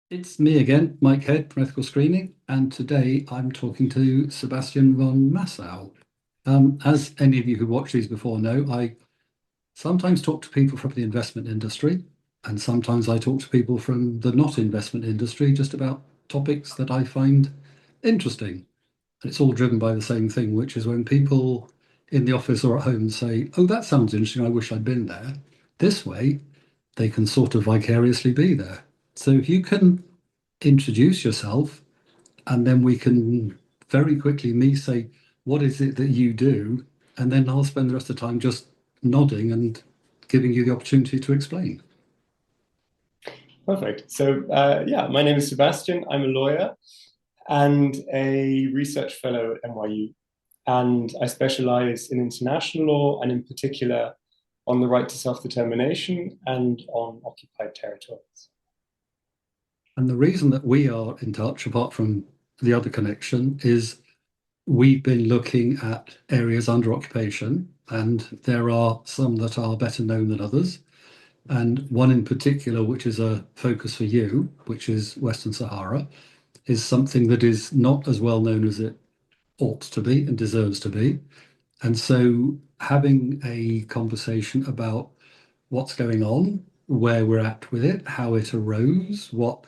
It's me again, Mike Head from Ethical Screening, and today I'm talking to Sebastian von Massow. As any of you who watched these before know, I sometimes talk to people from the investment industry, and sometimes I talk to people from the not investment industry just about topics that I find interesting. And it's all driven by the same thing, which is when people in the office or at home say, "Oh, that sounds interesting, I wish I'd been there." This way, they can sort of vicariously be there. So if you can introduce yourself, and then we can very quickly me say, what is it that you do? And then I'll spend the rest of the time just nodding and giving you the opportunity to explain. Perfect. Yeah, my name is Sebastian. I'm a lawyer and a research fellow at NYU. And I specialize in international law and, in particular, on the right to self determination and on occupied territories. And the reason that we are in touch, apart from the other connection, is we've been looking at areas under occupation, and there are some that are better known than others. And one in particular, which is a focus for you, which is Western Sahara, is something that is not as well known as it ought to be and deserves to be. And so having a conversation about what's going on, where we're at with it, how it arose, what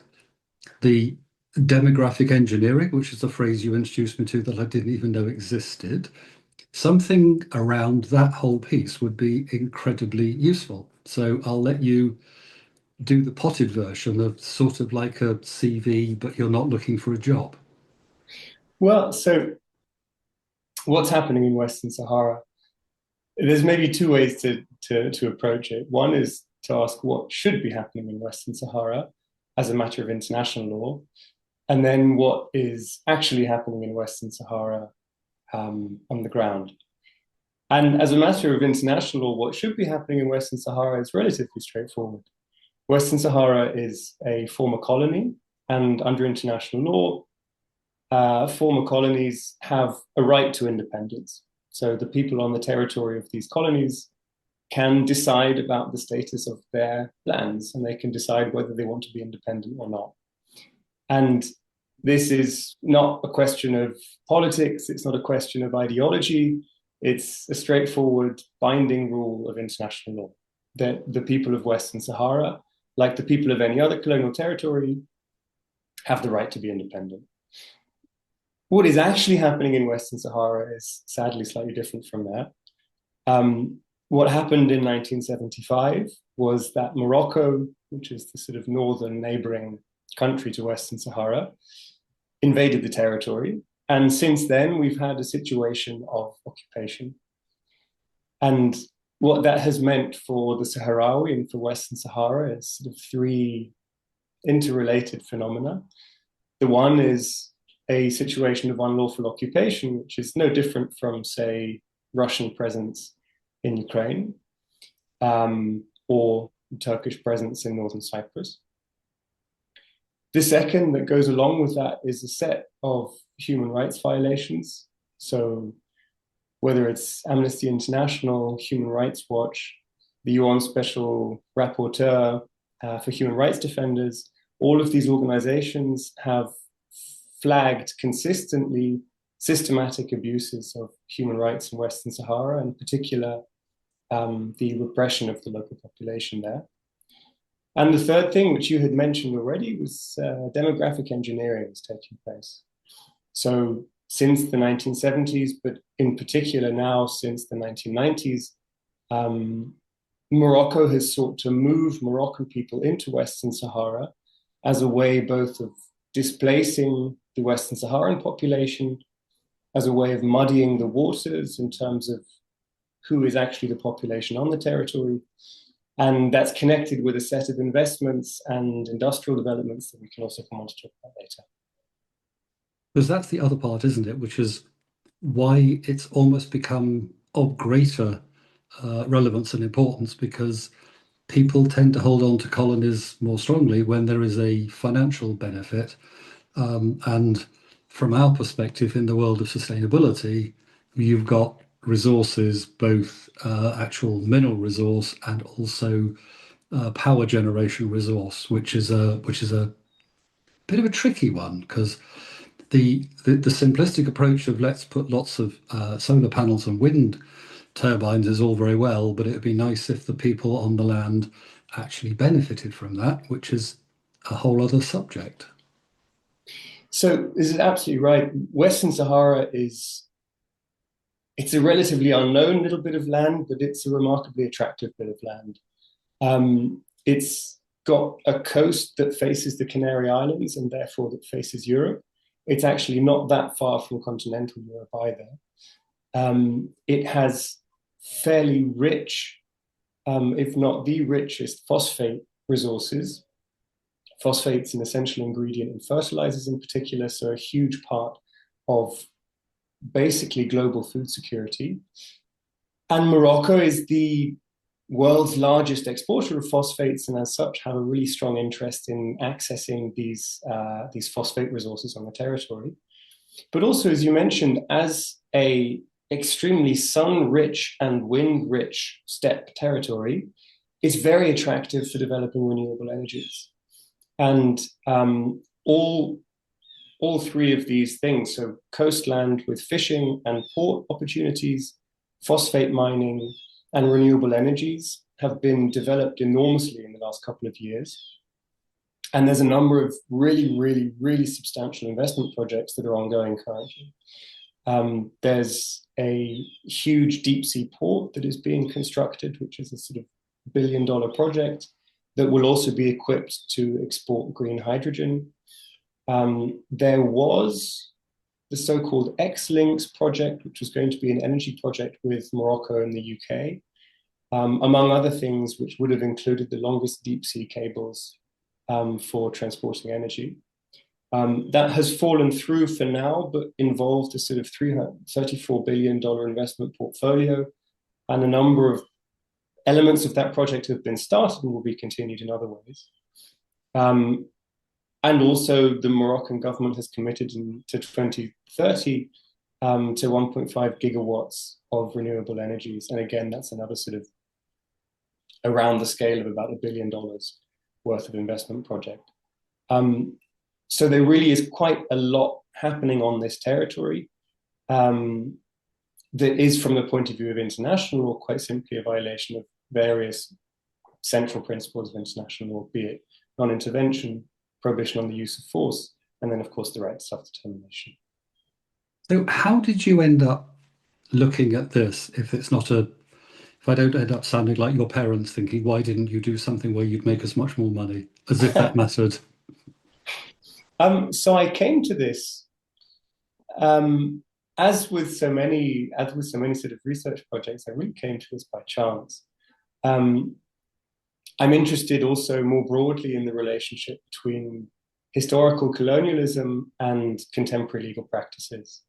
the demographic engineering, which is a phrase you introduced me to that I didn't even know existed, something around that whole piece would be incredibly useful. So I'll let you do the potted version of sort of like a CV, but you're not looking for a job. So what's happening in Western Sahara? There's maybe two ways to approach it. One is to ask what should be happening in Western Sahara as a matter of international law, and then what is actually happening in Western Sahara on the ground. And as a matter of international law, what should be happening in Western Sahara is relatively straightforward. Western Sahara is a former colony, and under international law, former colonies have a right to independence. So the people on the territory of these colonies can decide about the status of their lands, and they can decide whether they want to be independent or not. And this is not a question of politics, it's not a question of ideology, it's a straightforward binding rule of international law that the people of Western Sahara, like the people of any other colonial territory, have the right to be independent. What is actually happening in Western Sahara is sadly slightly different from that. What happened in 1975 was that Morocco, which is the sort of northern neighboring country to Western Sahara, invaded the territory. And since then, we've had a situation of occupation. And what that has meant for the Sahrawi and for Western Sahara is sort of three interrelated phenomena. The one is a situation of unlawful occupation, which is no different from, say, Russian presence in Ukraine or Turkish presence in northern Cyprus. The second that goes along with that is a set of human rights violations. So whether it's Amnesty International, Human Rights Watch, the UN Special Rapporteur for Human Rights Defenders, all of these organizations have flagged consistently systematic abuses of human rights in Western Sahara, in particular, the repression of the local population there. And the third thing, which you had mentioned already, was demographic engineering is taking place. So since the 1970s, but in particular now since the 1990s, Morocco has sought to move Moroccan people into Western Sahara as a way both of displacing the Western Saharan population, as a way of muddying the waters in terms of who is actually the population on the territory. And that's connected with a set of investments and industrial developments that we can also come on to talk about later. Because that's the other part, isn't it? Which is why it's almost become of greater relevance and importance because people tend to hold on to colonies more strongly when there is a financial benefit. And from our perspective in the world of sustainability, you've got resources, both actual mineral resource and also power generation resource, which is a bit of a tricky one because the simplistic approach of let's put lots of solar panels and wind turbines is all very well, but it would be nice if the people on the land actually benefited from that, which is a whole other subject. So this is absolutely right. Western Sahara it's a relatively unknown little bit of land, but it's a remarkably attractive bit of land. It's got a coast that faces the Canary Islands and therefore that faces Europe. It's actually not that far from continental Europe either. It has fairly rich, if not the richest, phosphate resources. Phosphate's an essential ingredient in fertilizers in particular, so a huge part of basically global food security. And Morocco is the world's largest exporter of phosphates, and as such have a really strong interest in accessing these phosphate resources on the territory. But also, as you mentioned, as a extremely sun-rich and wind-rich steppe territory, it's very attractive for developing renewable energies. And all three of these things, so coastland with fishing and port opportunities, phosphate mining, and renewable energies, have been developed enormously in the last couple of years. And there's a number of really, really, really substantial investment projects that are ongoing currently. There's a huge deep sea port that is being constructed, which is a sort of $1 billion project that will also be equipped to export green hydrogen. There was the so-called X-Links project, which was going to be an energy project with Morocco and the UK, among other things, which would have included the longest deep sea cables for transporting energy. That has fallen through for now, but involved a sort of $34 billion investment portfolio, and a number of elements of that project have been started and will be continued in other ways. And also the Moroccan government has committed to 2030 to 1.5 gigawatts of renewable energies. And again, that's another sort of around the scale of about $1 billion worth of investment project. So there really is quite a lot happening on this territory that is, from the point of view of international law, quite simply a violation of various central principles of international law, be it non-intervention, prohibition on the use of force, and then, of course, the right to self-determination. So how did you end up looking at this if I don't end up sounding like your parents thinking, why didn't you do something where you'd make us much more money? As if that mattered. So I came to this, as with so many sort of research projects, I really came to this by chance. I'm interested also more broadly in the relationship between historical colonialism and contemporary legal practices,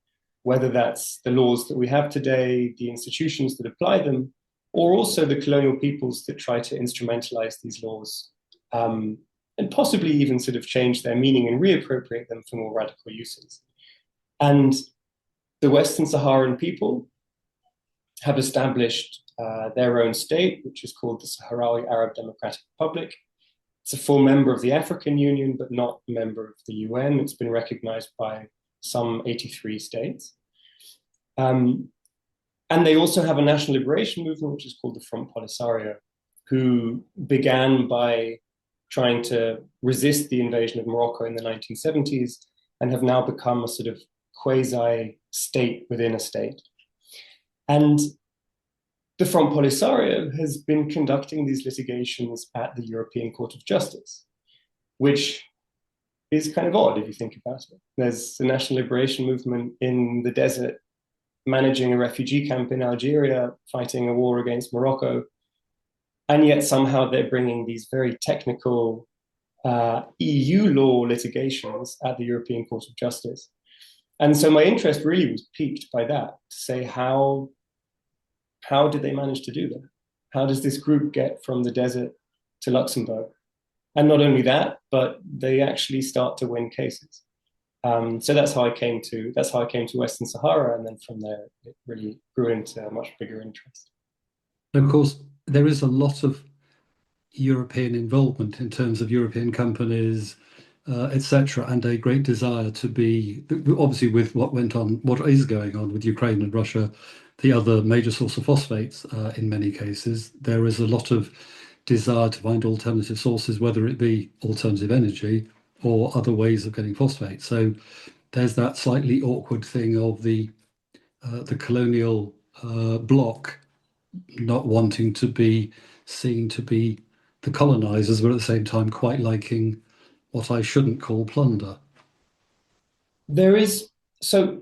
whether that's the laws that we have today, the institutions that apply them, or also the colonial peoples that try to instrumentalize these laws, and possibly even sort of change their meaning and reappropriate them for more radical uses. And the Western Saharan people have established their own state, which is called the Sahrawi Arab Democratic Republic. It's a full member of the African Union, but not a member of the UN. It's been recognized by some 83 states. And they also have a national liberation movement, which is called the Front Polisario, who began by trying to resist the invasion of Morocco in the 1970s and have now become a sort of quasi-state within a state. And the Front Polisario has been conducting these litigations at the European Court of Justice, which is kind of odd if you think about it. There's the national liberation movement in the desert, managing a refugee camp in Algeria, fighting a war against Morocco, and yet somehow they're bringing these very technical EU law litigations at the European Court of Justice. And so my interest really was piqued by that, to say how did they manage to do that? How does this group get from the desert to Luxembourg? And not only that, but they actually start to win cases. So that's how I came to Western Sahara, and then from there it really grew into a much bigger interest. Of course, there is a lot of European involvement in terms of European companies etc., and a great desire to be, obviously, with what went on, what is going on with Ukraine and Russia, the other major source of phosphates in many cases, there is a lot of desire to find alternative sources, whether it be alternative energy or other ways of getting phosphate. So there's that slightly awkward thing of the colonial bloc not wanting to be seen to be the colonizers, but at the same time quite liking what I shouldn't call plunder. There is, so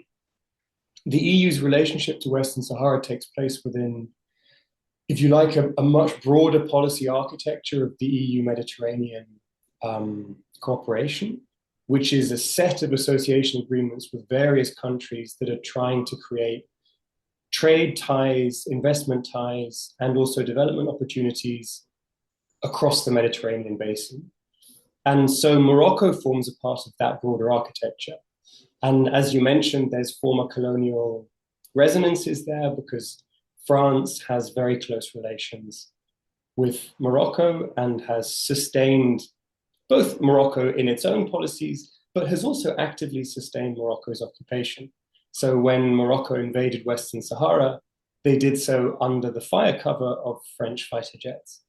the EU's relationship to Western Sahara takes place within, if you like, a much broader policy architecture of the EU Mediterranean cooperation, which is a set of association agreements with various countries that are trying to create trade ties, investment ties, and also development opportunities across the Mediterranean basin. And so Morocco forms a part of that broader architecture. And as you mentioned, there's former colonial resonances there because France has very close relations with Morocco and has sustained both Morocco in its own policies, but has also actively sustained Morocco's occupation. So when Morocco invaded Western Sahara, they did so under the fire cover of French fighter jets.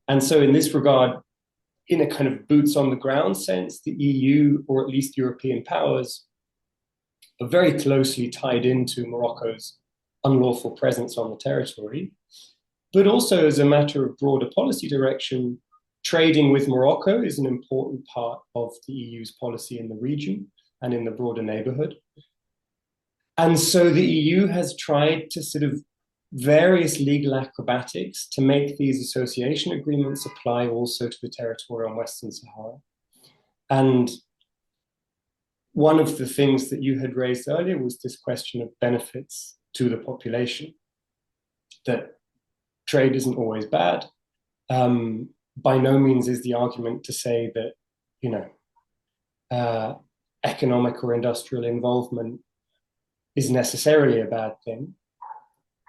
And so in this regard, in a kind of boots on the ground sense, the EU, or at least European powers, are very closely tied into Morocco's unlawful presence on the territory. But also as a matter of broader policy direction, trading with Morocco is an important part of the EU's policy in the region and in the broader neighborhood. And so the EU has tried to sort of various legal acrobatics to make these association agreements apply also to the territory on Western Sahara. And one of the things that you had raised earlier was this question of benefits to the population, that trade isn't always bad. By no means is the argument to say that, economic or industrial involvement is necessarily a bad thing.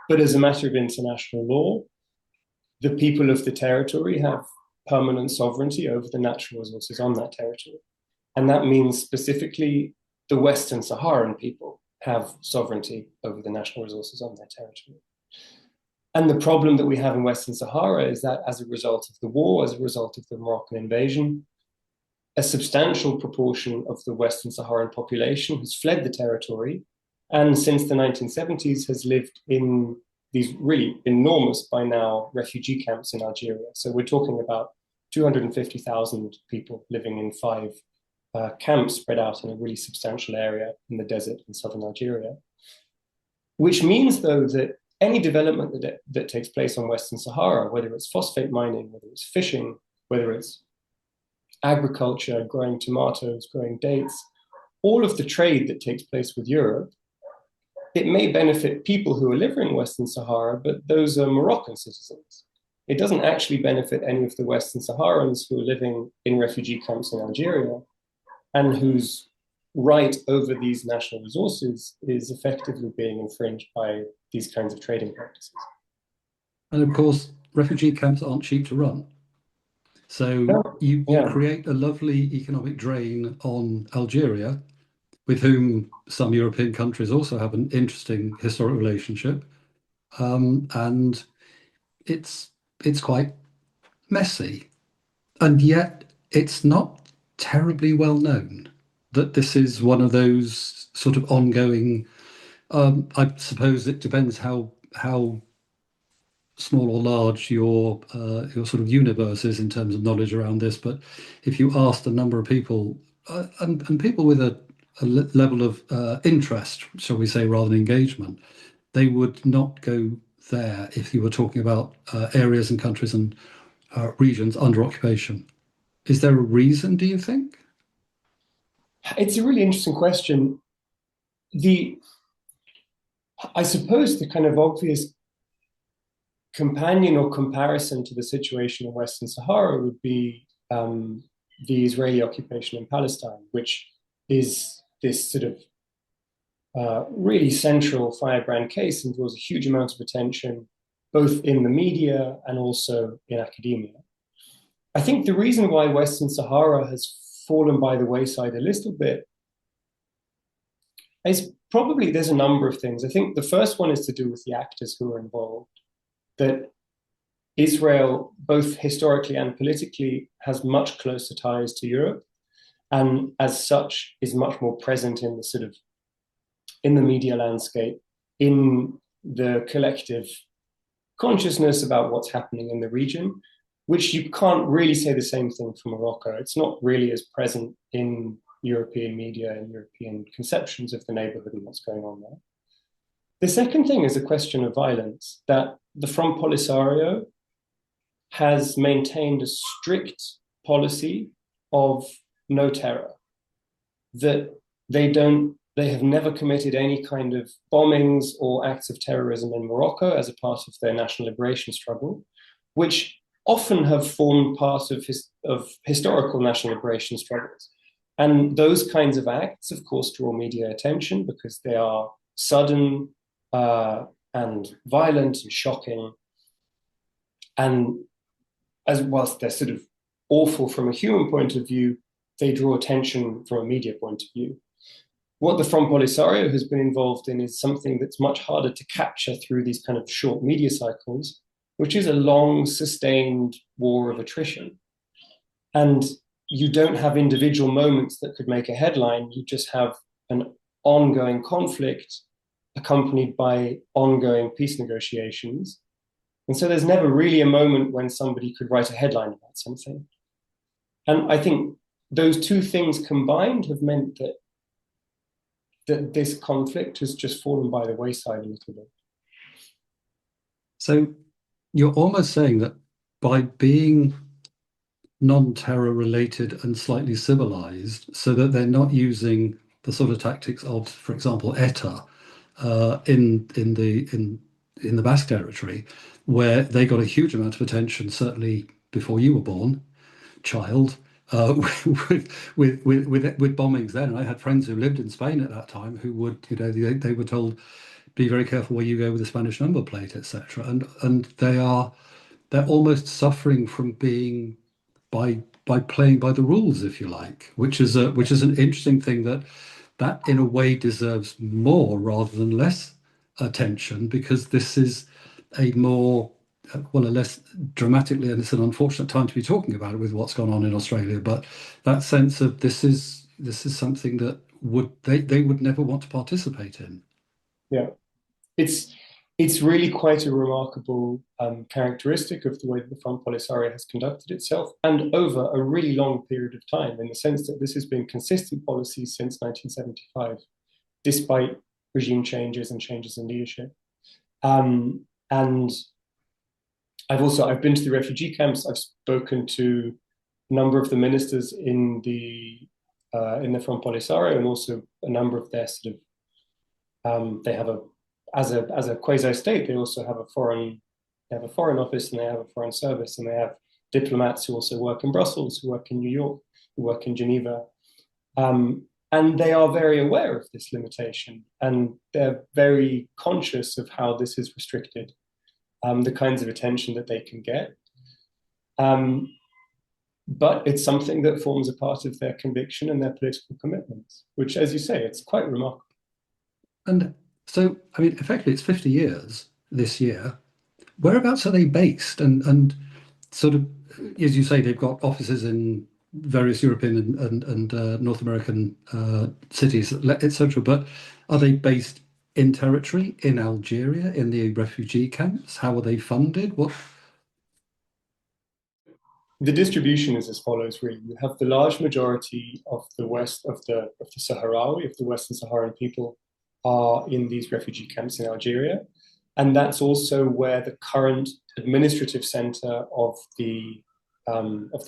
But as a matter of international law, the people of the territory have permanent sovereignty over the natural resources on that territory. And that means specifically the Western Saharan people have sovereignty over the natural resources on their territory. And the problem that we have in Western Sahara is that as a result of the war, as a result of the Moroccan invasion, a substantial proportion of the Western Saharan population has fled the territory and since the 1970s has lived in these really enormous by now refugee camps in Algeria. So we're talking about 250,000 people living in 5 camps spread out in a really substantial area in the desert in southern Algeria, which means though that any development that takes place on Western Sahara, whether it's phosphate mining, whether it's fishing, whether it's agriculture, growing tomatoes, growing dates, all of the trade that takes place with Europe, it may benefit people who are living in Western Sahara, but those are Moroccan citizens. It doesn't actually benefit any of the Western Saharans who are living in refugee camps in Algeria and whose right over these national resources is effectively being infringed by these kinds of trading practices. And of course, refugee camps aren't cheap to run. So you create a lovely economic drain on Algeria, with whom some European countries also have an interesting historic relationship. And it's quite messy. And yet it's not terribly well known that this is one of those sort of ongoing, I suppose it depends how small or large your sort of universe is in terms of knowledge around this. But if you asked a number of people, and people with a level of interest, shall we say, rather than engagement, they would not go there if you were talking about areas and countries and regions under occupation. Is there a reason, do you think? It's a really interesting question. I suppose the kind of obvious companion or comparison to the situation in Western Sahara would be the Israeli occupation in Palestine, which is this sort of really central firebrand case and draws a huge amount of attention, both in the media and also in academia. I think the reason why Western Sahara has fallen by the wayside a little bit is probably, there's a number of things. I think the first one is to do with the actors who are involved. That Israel, both historically and politically, has much closer ties to Europe, and as such is much more present in the sort of, in the media landscape, in the collective consciousness about what's happening in the region, which you can't really say the same thing for Morocco. It's not really as present in European media and European conceptions of the neighborhood and what's going on there. The second thing is a question of violence, that the Front Polisario has maintained a strict policy of no terror, that they have never committed any kind of bombings or acts of terrorism in Morocco as a part of their national liberation struggle, which often have formed part of historical national liberation struggles. And those kinds of acts, of course, draw media attention because they are sudden and violent and shocking. And as whilst they're sort of awful from a human point of view, they draw attention from a media point of view. What the Front Polisario has been involved in is something that's much harder to capture through these kind of short media cycles, which is a long, sustained war of attrition. And you don't have individual moments that could make a headline. You just have an ongoing conflict accompanied by ongoing peace negotiations. And so there's never really a moment when somebody could write a headline about something. And I think those two things combined have meant that this conflict has just fallen by the wayside a little bit. So you're almost saying that by being non-terror related and slightly civilized, so that they're not using the sort of tactics of, for example, ETA in the Basque territory, where they got a huge amount of attention, certainly before you were born, child, with bombings then. And I had friends who lived in Spain at that time who would, they were told, be very careful where you go with the Spanish number plate, etc. And they're almost suffering from being by playing by the rules, if you like, which is an interesting thing that in a way deserves more rather than less attention, because this is a more a less dramatically, and it's an unfortunate time to be talking about it with what's gone on in Australia, but that sense of this is something that they would never want to participate in. Yeah, it's really quite a remarkable characteristic of the way that the Front Polisario has conducted itself, and over a really long period of time, in the sense that this has been consistent policy since 1975, despite regime changes and changes in leadership. And I've been to the refugee camps. I've spoken to a number of the ministers in the Front Polisario, and also a number of their sort of they have as a quasi state, they also have a foreign office, and they have a foreign service, and they have diplomats who also work in Brussels, who work in New York, who work in Geneva. And they are very aware of this limitation, and they're very conscious of how this is restricted the kinds of attention that they can get. But it's something that forms a part of their conviction and their political commitments, which, as you say, it's quite remarkable. And so, I mean, effectively, it's 50 years this year. Whereabouts are they based? And sort of, as you say, they've got offices in various European and North American cities, etc. But are they based in territory, in Algeria, in the refugee camps? How are they funded? What? The distribution is as follows, really. You have the large majority of the Sahrawi, of the Western Saharan people, are in these refugee camps in Algeria. And that's also where the current administrative center of the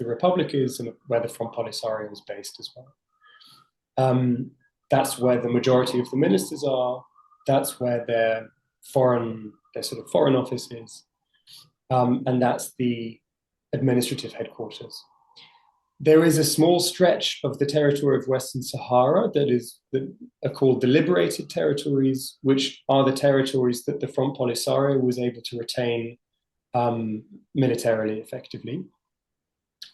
Republic is, and where the Front Polisario is based as well. That's where the majority of the ministers are. That's where their sort of foreign office is. And that's the administrative headquarters. There is a small stretch of the territory of Western Sahara that are called the liberated territories, which are the territories that the Front Polisario was able to retain militarily effectively.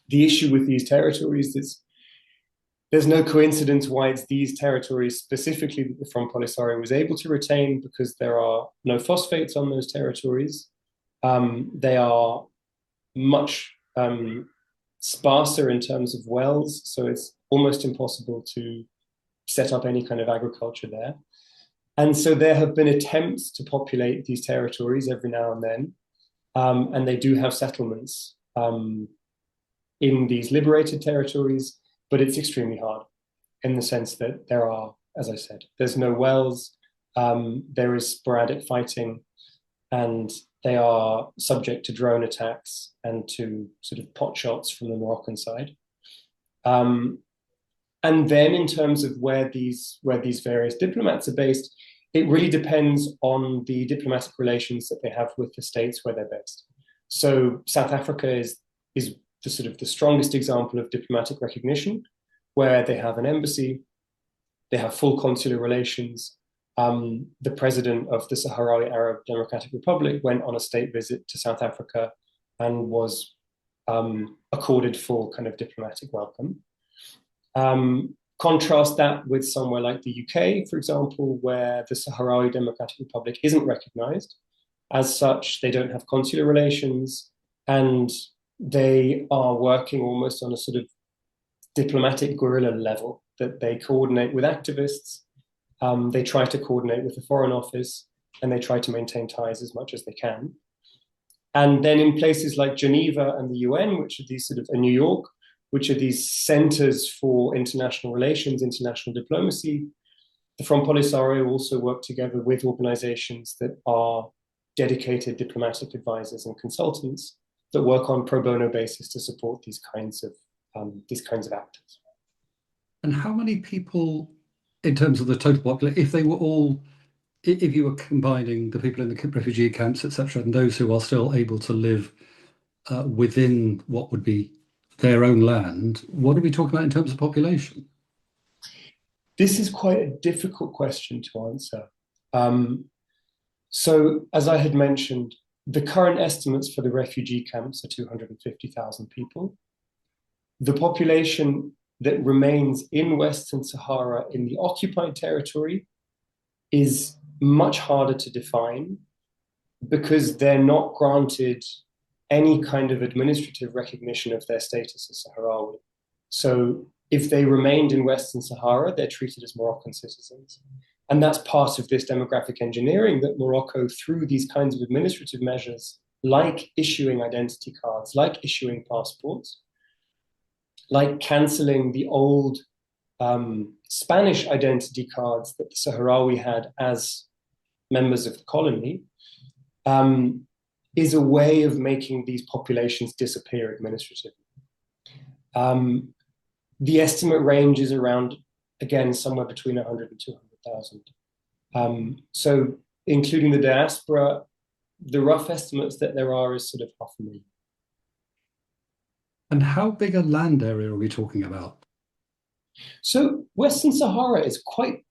The issue with these territories is There's no coincidence why it's these territories specifically that the Front Polisario was able to retain, because there are no phosphates on those territories. They are much sparser in terms of wells, so it's almost impossible to set up any kind of agriculture there. And so there have been attempts to populate these territories every now and then, and they do have settlements in these liberated territories, but it's extremely hard in the sense that there are, as I said, there's no wells, there is sporadic fighting, and they are subject to drone attacks and to sort of pot shots from the Moroccan side. And then in terms of where these various diplomats are based, it really depends on the diplomatic relations that they have with the states where they're based. So South Africa is the sort of the strongest example of diplomatic recognition, where they have an embassy, they have full consular relations. The president of the Sahrawi Arab Democratic Republic went on a state visit to South Africa and was accorded full kind of diplomatic welcome. Contrast that with somewhere like the UK, for example, where the Sahrawi Democratic Republic isn't recognized. As such, they don't have consular relations, and they are working almost on a sort of diplomatic guerrilla level, that they coordinate with activists, they try to coordinate with the Foreign Office, and they try to maintain ties as much as they can. And then in places like Geneva and the UN, which are these sort of, New York, which are these centers for international relations, international diplomacy, the Front Polisario also work together with organizations that are dedicated diplomatic advisors and consultants that work on pro bono basis to support these kinds of actors. And how many people, in terms of the total population, if you were combining the people in the refugee camps, etc., and those who are still able to live within what would be their own land, what are we talking about in terms of population? This is quite a difficult question to answer. So, as I had mentioned, the current estimates for the refugee camps are 250,000 people. The population that remains in Western Sahara in the occupied territory is much harder to define, because they're not granted any kind of administrative recognition of their status as Sahrawi. So if they remained in Western Sahara, they're treated as Moroccan citizens. And that's part of this demographic engineering that Morocco, through these kinds of administrative measures, like issuing identity cards, like issuing passports, like cancelling the old Spanish identity cards that the Sahrawi had as members of the colony, is a way of making these populations disappear administratively. The estimate range is around, again, somewhere between 100 and 200,000. So including the diaspora, the rough estimates that there are is sort of 500,000. And how big a land area are we talking about? So Western Sahara is quite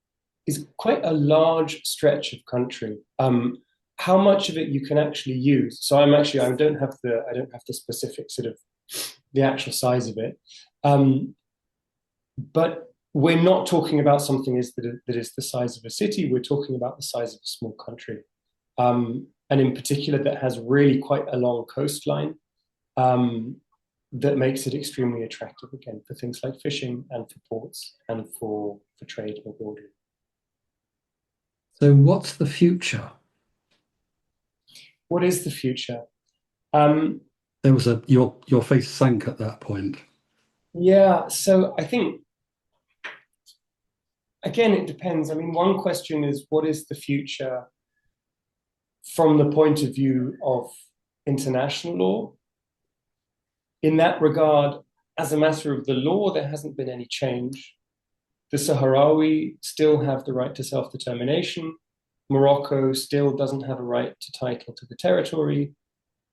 a large stretch of country. How much of it you can actually use? So I don't have the specific sort of the actual size of it, but we're not talking about something that is the size of a city. We're talking about the size of a small country, and in particular that has really quite a long coastline. That makes it extremely attractive, again, for things like fishing and for ports and for trade more broadly. So what's the future? What is the future? There was your face sank at that point. Yeah, so I think, again, it depends. I mean, one question is, what is the future from the point of view of international law? In that regard, as a matter of the law, there hasn't been any change. The Sahrawi still have the right to self-determination. Morocco still doesn't have a right to title to the territory.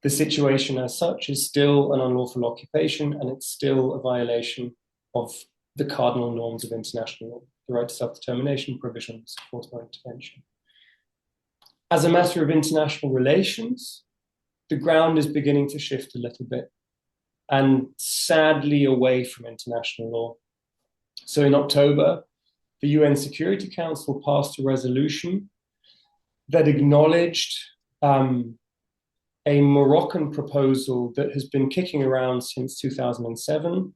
The situation as such is still an unlawful occupation, and it's still a violation of the cardinal norms of international law, the right to self-determination, provisions, forced non-intervention. As a matter of international relations, the ground is beginning to shift a little bit, and sadly away from international law. So in October, the UN Security Council passed a resolution that acknowledged a Moroccan proposal that has been kicking around since 2007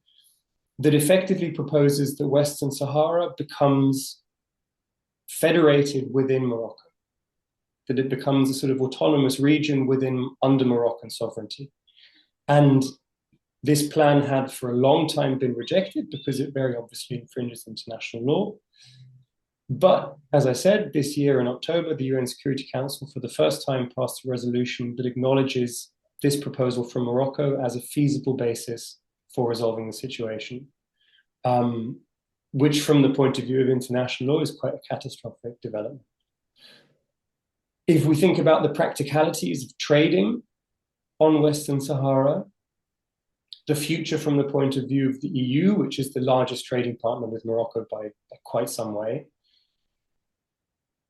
that effectively proposes that Western Sahara becomes federated within Morocco, that it becomes a sort of autonomous region under Moroccan sovereignty. And this plan had for a long time been rejected because it very obviously infringes international law. But as I said, this year in October, the UN Security Council for the first time passed a resolution that acknowledges this proposal from Morocco as a feasible basis for resolving the situation, which from the point of view of international law is quite a catastrophic development. If we think about the practicalities of trading on Western Sahara, the future from the point of view of the EU, which is the largest trading partner with Morocco by quite some way,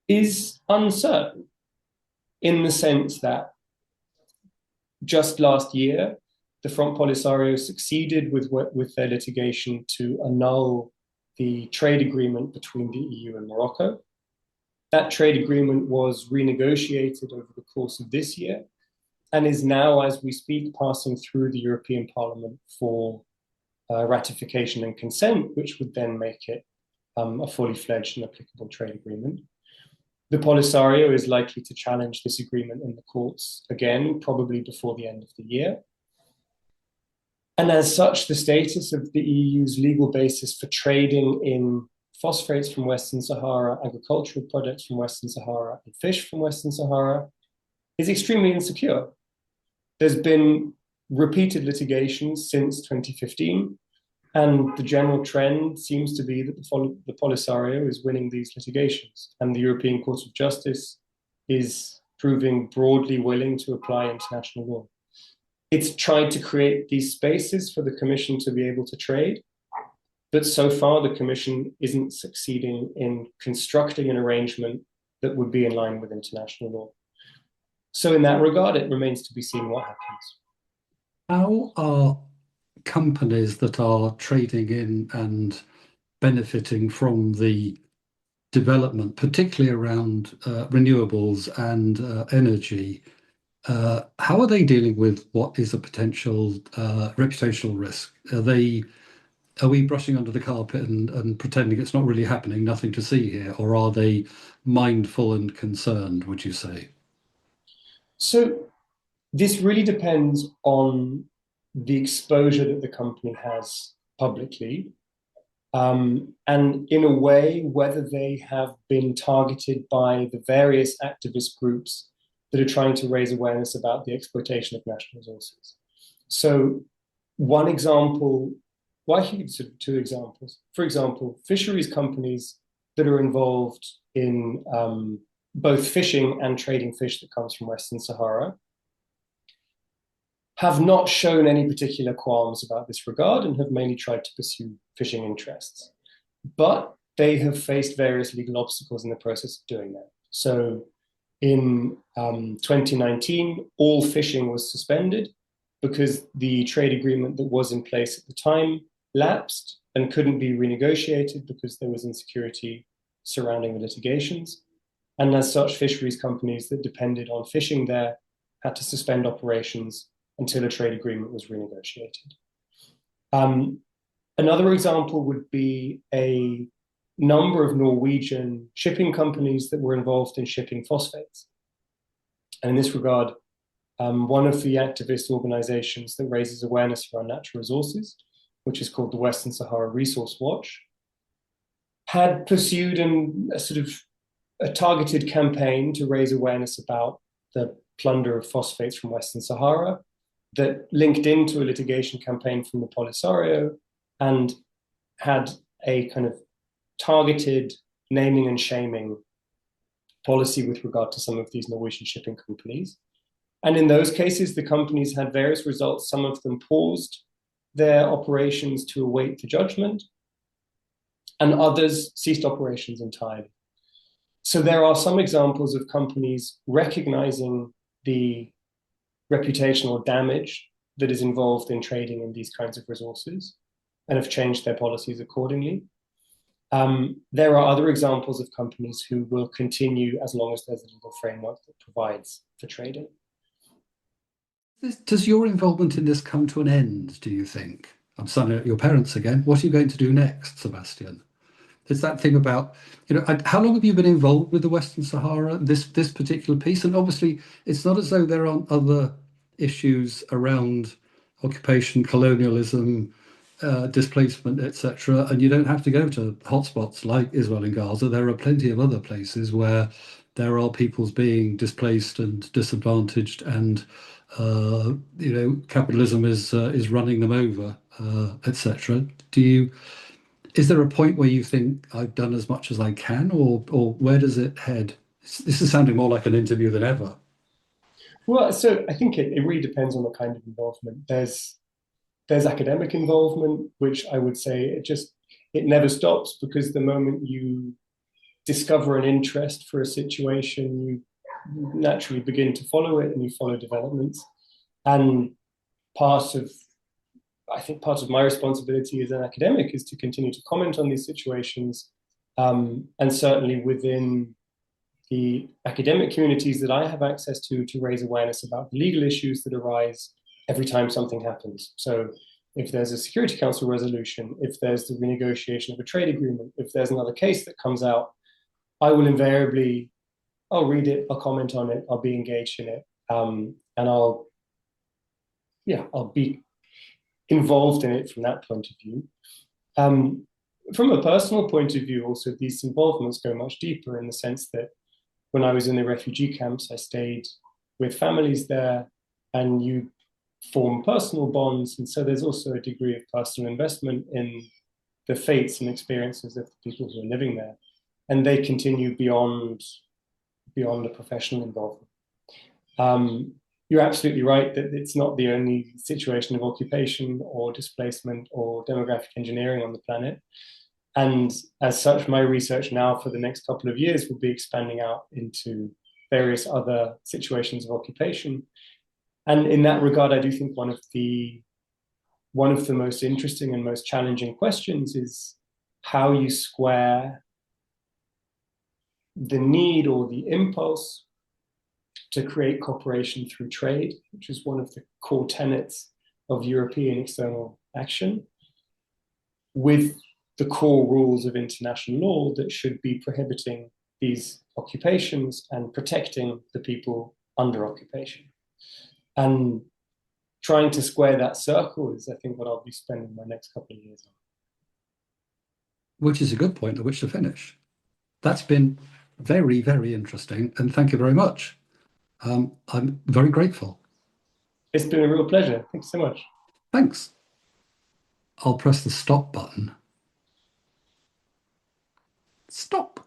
is uncertain in the sense that just last year, the Front Polisario succeeded with their litigation to annul the trade agreement between the EU and Morocco. That trade agreement was renegotiated over the course of this year and is now, as we speak, passing through the European Parliament for ratification and consent, which would then make it a fully fledged and applicable trade agreement. The Polisario is likely to challenge this agreement in the courts again, probably before the end of the year. And as such, the status of the EU's legal basis for trading in phosphates from Western Sahara, agricultural products from Western Sahara, and fish from Western Sahara is extremely insecure. There's been repeated litigations since 2015, and the general trend seems to be that the Polisario is winning these litigations, and the European Court of Justice is proving broadly willing to apply international law. It's tried to create these spaces for the Commission to be able to trade, but so far the Commission isn't succeeding in constructing an arrangement that would be in line with international law. So in that regard, it remains to be seen what happens. How are companies that are trading in and benefiting from the development, particularly around renewables and energy, how are they dealing with what is a potential reputational risk? Are we brushing under the carpet and pretending it's not really happening, nothing to see here, or are they mindful and concerned, would you say? So this really depends on the exposure that the company has publicly, and in a way, whether they have been targeted by the various activist groups that are trying to raise awareness about the exploitation of national resources. So one example, well, I think two examples. For example, fisheries companies that are involved in both fishing and trading fish that comes from Western Sahara have not shown any particular qualms about this regard and have mainly tried to pursue fishing interests. But they have faced various legal obstacles in the process of doing that. So in 2019, all fishing was suspended because the trade agreement that was in place at the time lapsed and couldn't be renegotiated because there was insecurity surrounding the litigations. And as such, fisheries companies that depended on fishing there had to suspend operations until a trade agreement was renegotiated. Another example would be a number of Norwegian shipping companies that were involved in shipping phosphates. And in this regard, one of the activist organizations that raises awareness around natural resources, which is called the Western Sahara Resource Watch, had pursued a targeted campaign to raise awareness about the plunder of phosphates from Western Sahara that linked into a litigation campaign from the Polisario and had a kind of targeted naming and shaming policy with regard to some of these Norwegian shipping companies. And in those cases, the companies had various results. Some of them paused their operations to await the judgment, and others ceased operations entirely. So there are some examples of companies recognizing the reputational damage that is involved in trading in these kinds of resources and have changed their policies accordingly. There are other examples of companies who will continue as long as there's a legal framework that provides for trading. Does your involvement in this come to an end, do you think? I'm sounding at your parents again. What are you going to do next, Sebastian? It's that thing about, how long have you been involved with the Western Sahara, this particular piece? And obviously, it's not as though there aren't other issues around occupation, colonialism, displacement, etc. And you don't have to go to hotspots like Israel and Gaza. There are plenty of other places where there are peoples being displaced and disadvantaged, and capitalism is running them over, etc. Do you? Is there a point where you think I've done as much as I can, or where does it head? This is sounding more like an interview than ever. Well, so I think it really depends on the kind of involvement. There's academic involvement, which I would say it never stops, because the moment you discover an interest for a situation, you naturally begin to follow it and you follow developments. And part of I think part of my responsibility as an academic is to continue to comment on these situations, and certainly within the academic communities that I have access to raise awareness about the legal issues that arise every time something happens. So if there's a Security Council resolution, if there's the renegotiation of a trade agreement, if there's another case that comes out, I will invariably, I'll read it, I'll comment on it, I'll be engaged in it, and I'll be involved in it from that point of view. From a personal point of view, also, these involvements go much deeper, in the sense that when I was in the refugee camps, I stayed with families there, and you form personal bonds. And so there's also a degree of personal investment in the fates and experiences of the people who are living there. And they continue beyond the professional involvement. You're absolutely right that it's not the only situation of occupation or displacement or demographic engineering on the planet. And as such, my research now for the next couple of years will be expanding out into various other situations of occupation. And in that regard, I do think one of the most interesting and most challenging questions is how you square the need or the impulse to create cooperation through trade, which is one of the core tenets of European external action, with the core rules of international law that should be prohibiting these occupations and protecting the people under occupation. And trying to square that circle is, I think, what I'll be spending my next couple of years on. Which is a good point at which to finish. That's been very, very interesting, and thank you very much. I'm very grateful. It's been a real pleasure. Thanks so much. Thanks. I'll press the stop button. Stop.